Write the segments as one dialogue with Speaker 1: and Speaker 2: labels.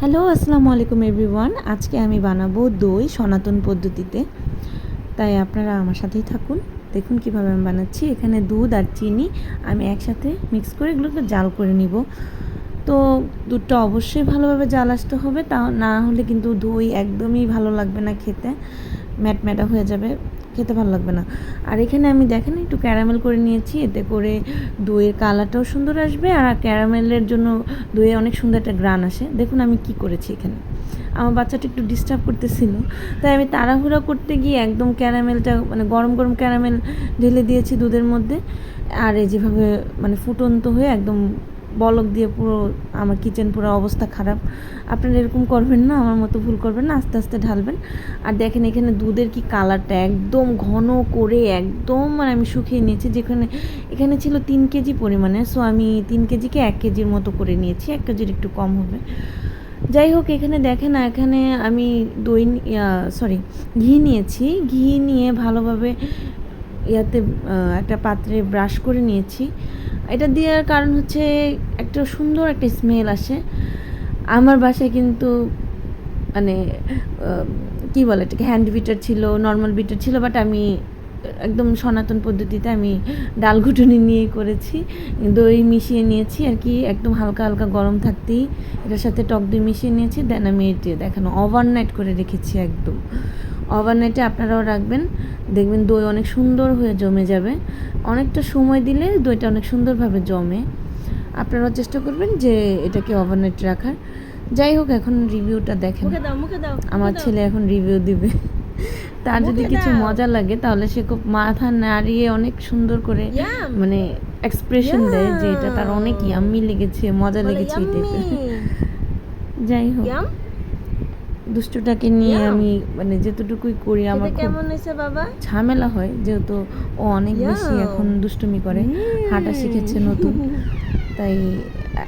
Speaker 1: Hello, আসসালামু আলাইকুম everyone. আজকে আমি বানাবো দই সনাতন পদ্ধতিতে, তাই আপনারা আমার সাথেই থাকুন। দেখুন কিভাবে আমি বানাচ্ছি। এখানে দুধ আর চিনি আমি একসাথে মিক্স করে এগুলোকে জাল করে নিব। তো দুধটা অবশ্যই ভালোভাবে জাল আসতে হবে, তা না হলে কিন্তু দই একদমই ভালো লাগবে না খেতে, ম্যাটম্যাটা হয়ে যাবে, খেতে ভালো লাগবে না। আর এখানে আমি দেখেন একটু ক্যারামেল করে নিয়েছি, এতে করে দইয়ের কালারটাও সুন্দর আসবে আর ক্যারামেলের জন্য দইয়ে অনেক সুন্দর একটা গ্রান আসে। দেখুন আমি কি করেছি এখানে। আমার বাচ্চাটা একটু ডিস্টার্ব করতেছিল, তাই আমি তাড়াহুড়া করতে গিয়ে একদম ক্যারামেলটা মানে গরম গরম ক্যারামেল ঢেলে দিয়েছি দুধের মধ্যে। আর এই যেভাবে মানে ফুটন্ত হয়ে একদম বলক দিয়ে পুরো আমার কিচেন পুরো অবস্থা খারাপ। আপনারা এরকম করবেন না, আমার মতো ভুল করবেন না, আস্তে আস্তে ঢালবেন। আর দেখেন এখানে দুধের কি কালারটা একদম ঘন করে একদম মানে আমি শুকিয়ে নিয়েছি। যেখানে এখানে ছিল 3 কেজি পরিমাণে, সো আমি 3 কেজিকে 1 কেজির মতো করে নিয়েছি, 1 কেজির একটু কম হবে। যাই হোক, এখানে দেখেন এখানে আমি ঘি নিয়েছি। ঘি নিয়ে ভালোভাবে একটা পাত্রে ব্রাশ করে নিয়েছি। এটা দেওয়ার কারণ হচ্ছে একটা সুন্দর একটা স্মেল আসে। আমার বাসায় কিন্তু মানে কী বলে এটাকে, হ্যান্ড বিটার ছিল, নর্মাল বিটার ছিল, বাট আমি একদম সনাতন পদ্ধতিতে আমি ডাল ঘুটুনি নিয়ে করেছি। দই মিশিয়ে নিয়েছি আর কি, একদম হালকা হালকা গরম থাকতেই এটার সাথে টক দই মিশিয়ে নিয়েছি। দেন আমি এটি দেখানো ওভারনাইট করে রেখেছি একদম। ওভারনাইটে আপনারাও রাখবেন, দেখবেন দই অনেক সুন্দর হয়ে জমে যাবে। অনেকটা সময় দিলে দইটা অনেক সুন্দরভাবে জমে। আপনারাও চেষ্টা করবেন যে এটাকে ওভারনাইট রাখার। যাই হোক, এখন রিভিউটা দেখেন। আমার ছেলে এখন রিভিউ দিবে। তার যদি কিছু মজা লাগে তাহলে সে খুব মাথা নাড়িয়ে অনেক সুন্দর করে মানে এক্সপ্রেশন দেয় যে এটা তার অনেক ইয়াম্মি লেগেছে, মজা লেগেছে এই টাইপের। যাই হোক, দুষ্টুটাকে নিয়ে আমি মানে যেতটুকুই করি আমার
Speaker 2: কেমন হয়েছে বাবা,
Speaker 1: ঝামেলা হয়, যেহেতু ও অনেক বেশি এখন দুষ্টুমি করে, হাঁটা শিখেছে নতুন। তাই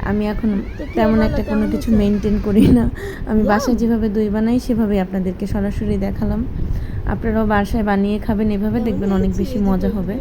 Speaker 1: আমি এখন তেমন একটা কোনো কিছু মেনটেন করি না। আমি বাসায় যেভাবে দই বানাই সেভাবেই আপনাদেরকে সরাসরি দেখালাম। আপনারাও বাসায় বানিয়ে খাবেন এভাবে, দেখবেন অনেক বেশি মজা হবে।